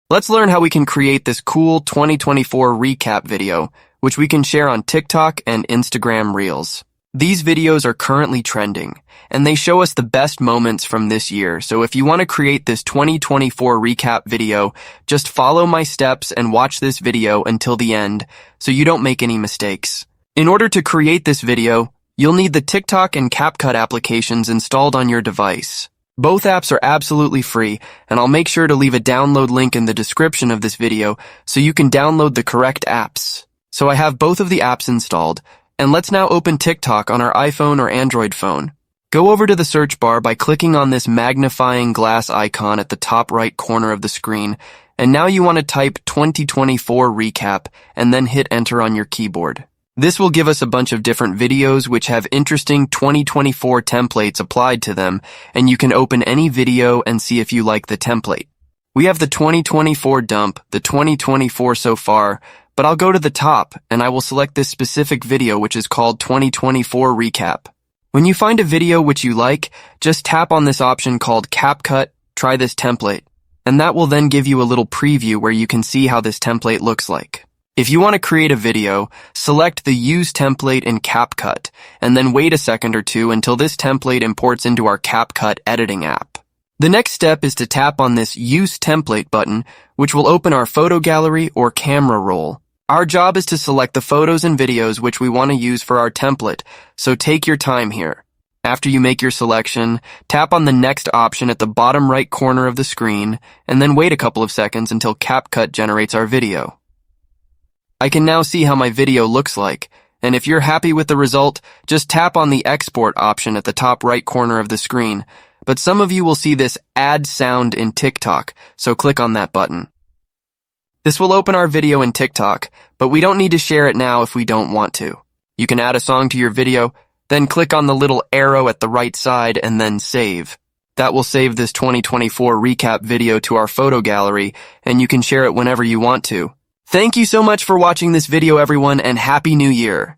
Let's learn how we can create this cool 2024 recap video, which we can share on TikTok and Instagram Reels. These videos are currently trending, and they show us the best moments from this year. So if you want to create this 2024 recap video, just follow my steps and watch this video until the end so you don't make any mistakes. In order to create this video, you'll need the TikTok and CapCut applications installed on your device. Both apps are absolutely free, and I'll make sure to leave a download link in the description of this video so you can download the correct apps. So I have both of the apps installed, and let's now open TikTok on our iPhone or Android phone. Go over to the search bar by clicking on this magnifying glass icon at the top right corner of the screen, and now you want to type 2024 recap and then hit enter on your keyboard. This will give us a bunch of different videos which have interesting 2024 templates applied to them, and you can open any video and see if you like the template. We have the 2024 dump, the 2024 so far, but I'll go to the top and I will select this specific video which is called 2024 recap. When you find a video which you like, just tap on this option called CapCut, try this template, and that will then give you a little preview where you can see how this template looks like. If you want to create a video, select the Use Template in CapCut, and then wait a second or two until this template imports into our CapCut editing app. The next step is to tap on this Use Template button, which will open our photo gallery or camera roll. Our job is to select the photos and videos which we want to use for our template, so take your time here. After you make your selection, tap on the next option at the bottom right corner of the screen, and then wait a couple of seconds until CapCut generates our video. I can now see how my video looks like, and if you're happy with the result, just tap on the export option at the top right corner of the screen. But some of you will see this add sound in TikTok, so click on that button. This will open our video in TikTok, but we don't need to share it now if we don't want to. You can add a song to your video, then click on the little arrow at the right side and then save. That will save this 2024 recap video to our photo gallery, and you can share it whenever you want to. Thank you so much for watching this video, everyone, and Happy New Year!